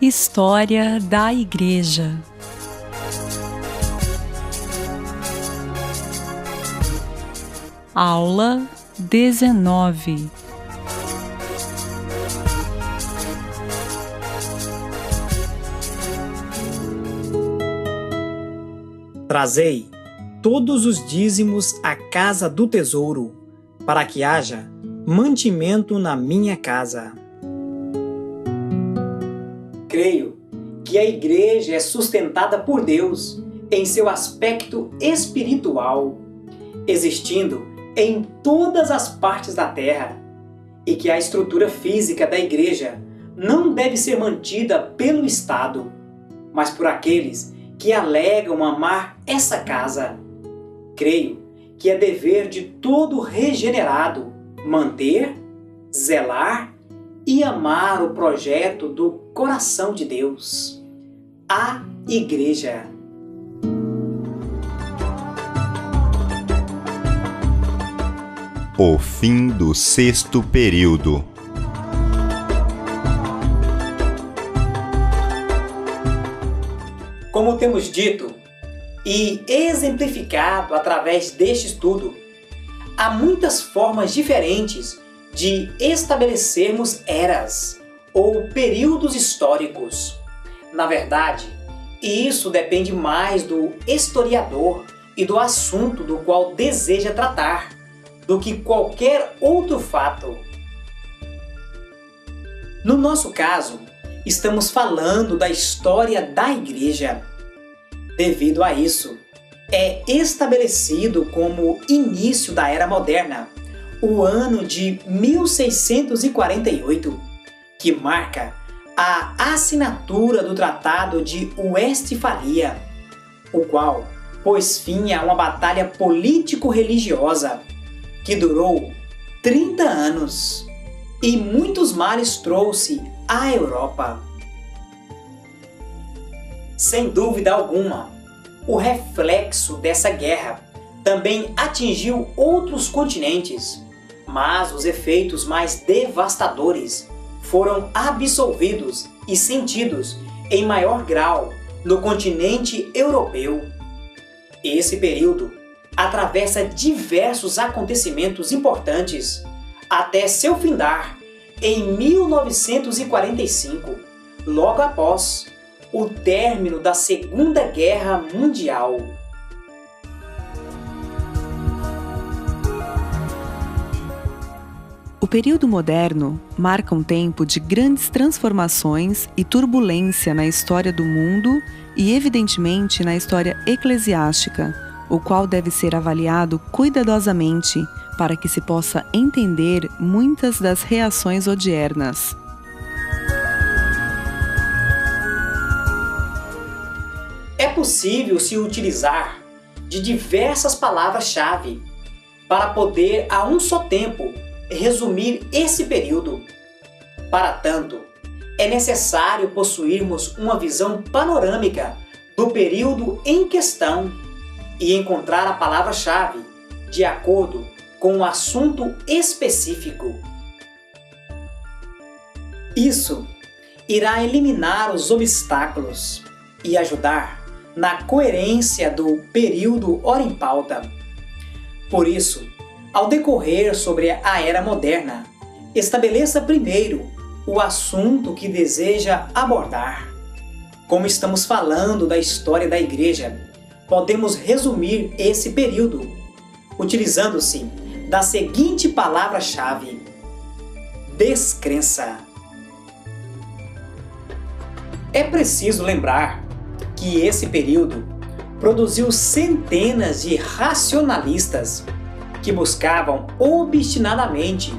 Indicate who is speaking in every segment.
Speaker 1: História da Igreja. Aula 19.
Speaker 2: Trazei todos os dízimos à casa do tesouro, para que haja mantimento na minha casa. Creio que a igreja é sustentada por Deus em seu aspecto espiritual, existindo em todas as partes da terra, e que a estrutura física da igreja não deve ser mantida pelo Estado, mas por aqueles que alegam amar essa casa. Creio que é dever de todo regenerado manter, zelar e amar o projeto do coração de Deus, a Igreja.
Speaker 3: O fim do sexto período.
Speaker 2: Como temos dito e exemplificado através deste estudo, há muitas formas diferentes de estabelecermos eras ou períodos históricos. Na verdade, isso depende mais do historiador e do assunto do qual deseja tratar, do que qualquer outro fato. No nosso caso, estamos falando da história da Igreja. Devido a isso, é estabelecido como início da Era Moderna o ano de 1648, que marca a assinatura do Tratado de Westfalia, o qual pôs fim a uma batalha político-religiosa que durou 30 anos e muitos males trouxe à Europa. Sem dúvida alguma, o reflexo dessa guerra também atingiu outros continentes, mas os efeitos mais devastadores foram absolvidos e sentidos em maior grau no continente europeu. Esse período atravessa diversos acontecimentos importantes até seu findar em 1945, logo após o término da Segunda Guerra Mundial.
Speaker 1: O período moderno marca um tempo de grandes transformações e turbulência na história do mundo e, evidentemente, na história eclesiástica, o qual deve ser avaliado cuidadosamente para que se possa entender muitas das reações odiernas.
Speaker 2: É possível se utilizar de diversas palavras-chave para poder, a um só tempo, resumir esse período. Para tanto, é necessário possuirmos uma visão panorâmica do período em questão e encontrar a palavra-chave de acordo com o assunto específico. Isso irá eliminar os obstáculos e ajudar na coerência do período ora em pauta. Por isso, ao decorrer sobre a Era Moderna, estabeleça primeiro o assunto que deseja abordar. Como estamos falando da história da Igreja, podemos resumir esse período utilizando-se da seguinte palavra-chave: descrença. É preciso lembrar que esse período produziu centenas de racionalistas que buscavam obstinadamente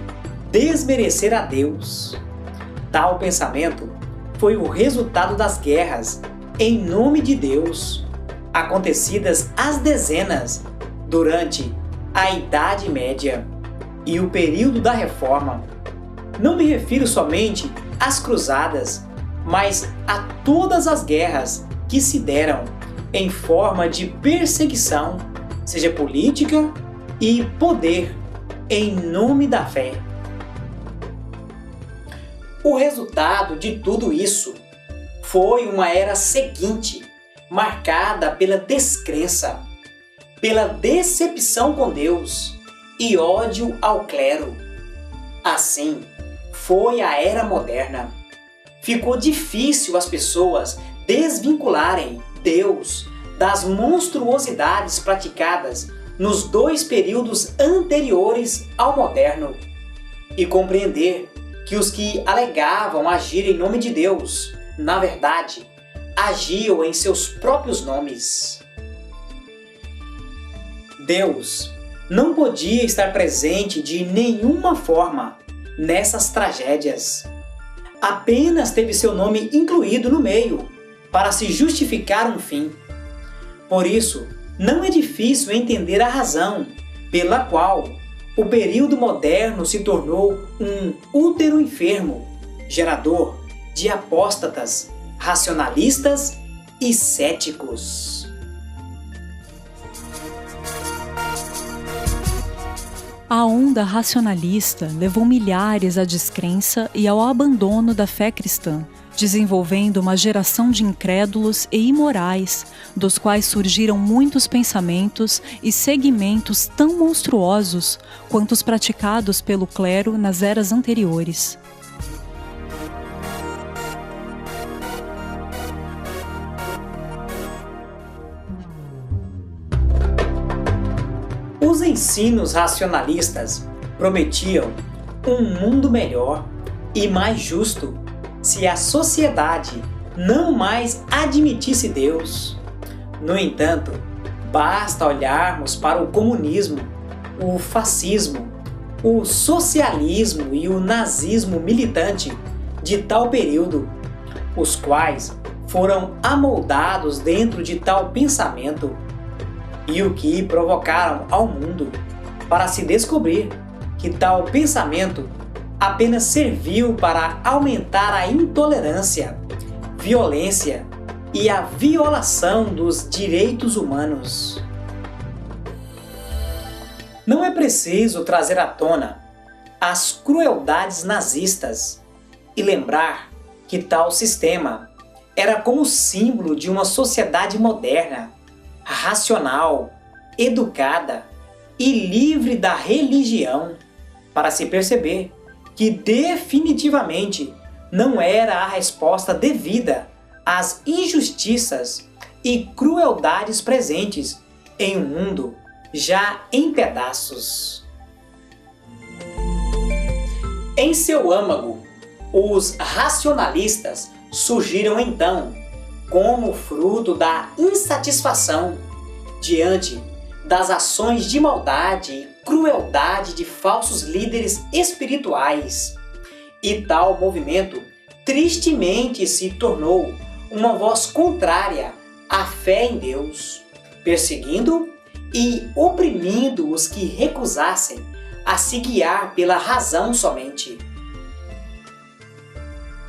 Speaker 2: desmerecer a Deus. Tal pensamento foi o resultado das guerras em nome de Deus, acontecidas às dezenas durante a Idade Média e o período da Reforma. Não me refiro somente às cruzadas, mas a todas as guerras que se deram em forma de perseguição, seja política e poder, em nome da fé. O resultado de tudo isso foi uma era seguinte, marcada pela descrença, pela decepção com Deus e ódio ao clero. Assim, foi a era moderna. Ficou difícil as pessoas desvincularem Deus das monstruosidades praticadas nos dois períodos anteriores ao moderno e compreender que os que alegavam agir em nome de Deus, na verdade, agiam em seus próprios nomes. Deus não podia estar presente de nenhuma forma nessas tragédias. Apenas teve seu nome incluído no meio para se justificar um fim. Por isso, não é difícil entender a razão pela qual o período moderno se tornou um útero enfermo, gerador de apóstatas, racionalistas e céticos.
Speaker 4: A onda racionalista levou milhares à descrença e ao abandono da fé cristã, desenvolvendo uma geração de incrédulos e imorais, dos quais surgiram muitos pensamentos e segmentos tão monstruosos quanto os praticados pelo clero nas eras anteriores.
Speaker 2: Os ensinos racionalistas prometiam um mundo melhor e mais justo se a sociedade não mais admitisse Deus. No entanto, basta olharmos para o comunismo, o fascismo, o socialismo e o nazismo militante de tal período, os quais foram amoldados dentro de tal pensamento, e o que provocaram ao mundo para se descobrir que tal pensamento apenas serviu para aumentar a intolerância, violência e a violação dos direitos humanos. Não é preciso trazer à tona as crueldades nazistas e lembrar que tal sistema era como símbolo de uma sociedade moderna, racional, educada e livre da religião, para se perceber que definitivamente não era a resposta devida às injustiças e crueldades presentes em um mundo já em pedaços. Em seu âmago, os racionalistas surgiram então como fruto da insatisfação diante das ações de maldade e crueldade de falsos líderes espirituais. E tal movimento tristemente se tornou uma voz contrária à fé em Deus, perseguindo e oprimindo os que recusassem a se guiar pela razão somente.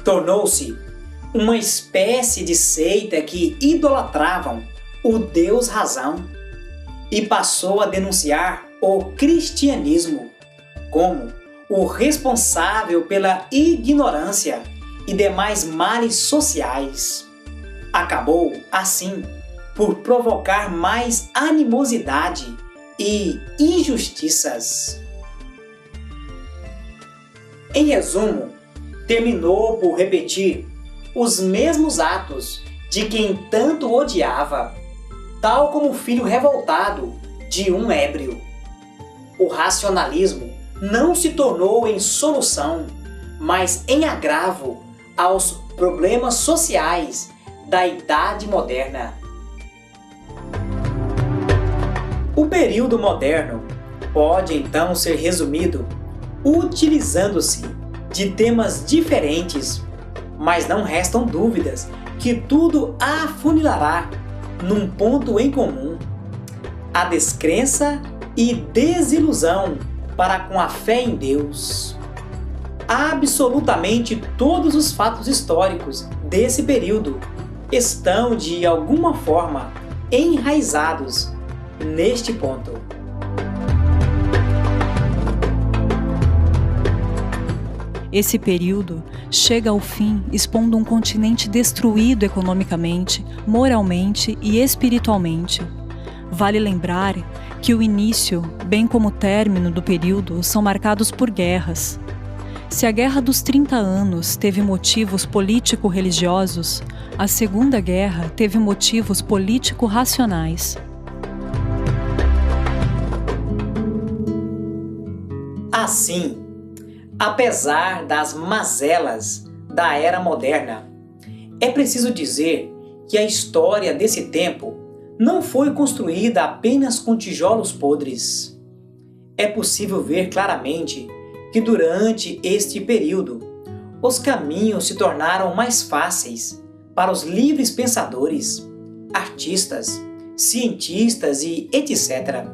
Speaker 2: Tornou-se uma espécie de seita que idolatravam o Deus razão e passou a denunciar o cristianismo como o responsável pela ignorância e demais males sociais. Acabou, assim, por provocar mais animosidade e injustiças. Em resumo, terminou por repetir os mesmos atos de quem tanto odiava, tal como o filho revoltado de um ébrio. O racionalismo não se tornou em solução, mas em agravo aos problemas sociais da Idade Moderna. O período moderno pode então ser resumido utilizando-se de temas diferentes, mas não restam dúvidas que tudo afunilará num ponto em comum: a descrença e desilusão para com a fé em Deus. Absolutamente todos os fatos históricos desse período estão de alguma forma enraizados neste ponto.
Speaker 4: Esse período chega ao fim expondo um continente destruído economicamente, moralmente e espiritualmente. Vale lembrar que o início, bem como o término do período, são marcados por guerras. Se a Guerra dos 30 Anos teve motivos político-religiosos, a Segunda Guerra teve motivos político-racionais.
Speaker 2: Assim, apesar das mazelas da era moderna, é preciso dizer que a história desse tempo não foi construída apenas com tijolos podres. É possível ver claramente que durante este período, os caminhos se tornaram mais fáceis para os livres pensadores, artistas, cientistas e etc.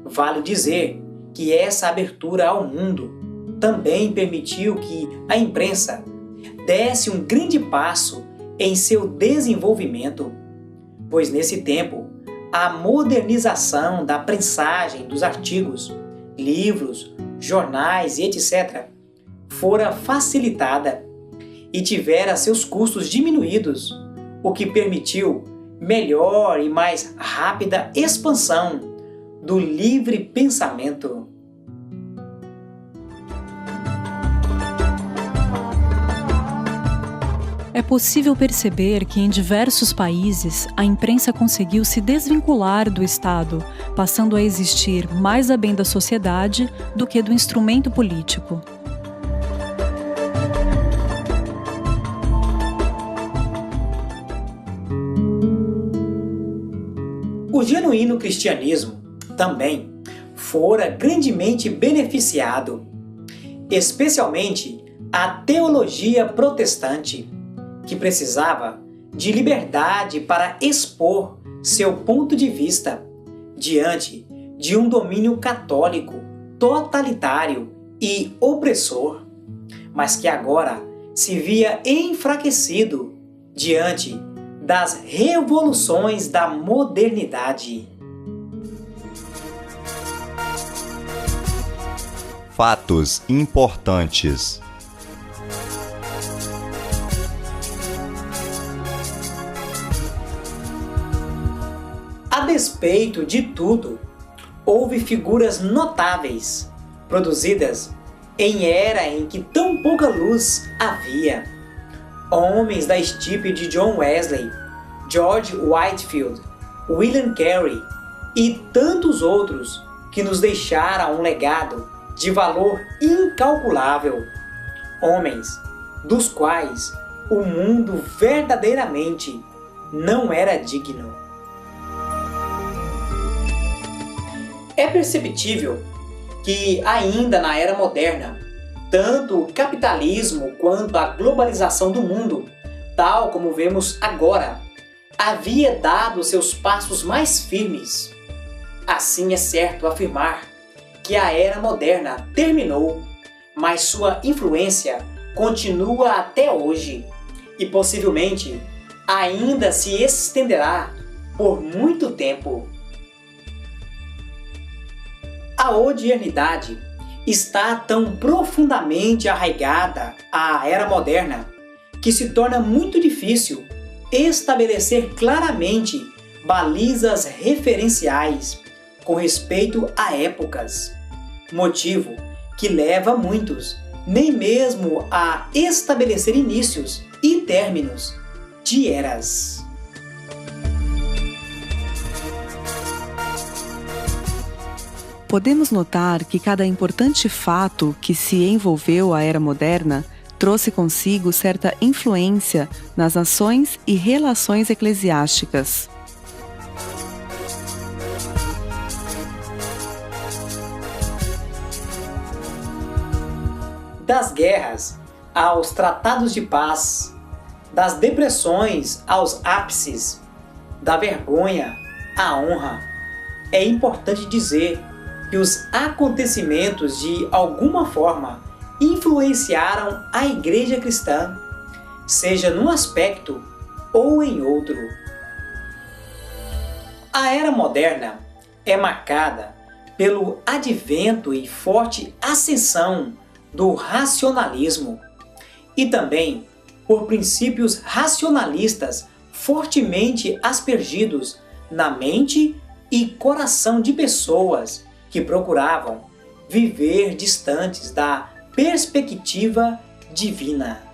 Speaker 2: Vale dizer que essa abertura ao mundo também permitiu que a imprensa desse um grande passo em seu desenvolvimento, pois nesse tempo a modernização da prensagem dos artigos, livros, jornais e etc. fora facilitada e tivera seus custos diminuídos, o que permitiu melhor e mais rápida expansão do livre pensamento.
Speaker 4: É possível perceber que em diversos países a imprensa conseguiu se desvincular do Estado, passando a existir mais a bem da sociedade do que do instrumento político.
Speaker 2: O genuíno cristianismo também fora grandemente beneficiado, especialmente a teologia protestante, que precisava de liberdade para expor seu ponto de vista diante de um domínio católico totalitário e opressor, mas que agora se via enfraquecido diante das revoluções da modernidade.
Speaker 3: Fatos importantes.
Speaker 2: A despeito de tudo, houve figuras notáveis, produzidas em era em que tão pouca luz havia. Homens da estirpe de John Wesley, George Whitefield, William Carey e tantos outros que nos deixaram um legado de valor incalculável. Homens dos quais o mundo verdadeiramente não era digno. É perceptível que ainda na era moderna, tanto o capitalismo quanto a globalização do mundo, tal como vemos agora, havia dado seus passos mais firmes. Assim é certo afirmar que a era moderna terminou, mas sua influência continua até hoje e possivelmente ainda se estenderá por muito tempo. A odiernidade está tão profundamente arraigada à era moderna que se torna muito difícil estabelecer claramente balizas referenciais com respeito a épocas, motivo que leva muitos nem mesmo a estabelecer inícios e términos de eras.
Speaker 1: Podemos notar que cada importante fato que se envolveu a era moderna trouxe consigo certa influência nas ações e relações eclesiásticas.
Speaker 2: Das guerras aos tratados de paz, das depressões aos ápices, da vergonha à honra, é importante dizer que os acontecimentos de alguma forma influenciaram a Igreja cristã, seja num aspecto ou em outro. A era moderna é marcada pelo advento e forte ascensão do racionalismo e também por princípios racionalistas fortemente aspergidos na mente e coração de pessoas que procuravam viver distantes da perspectiva divina.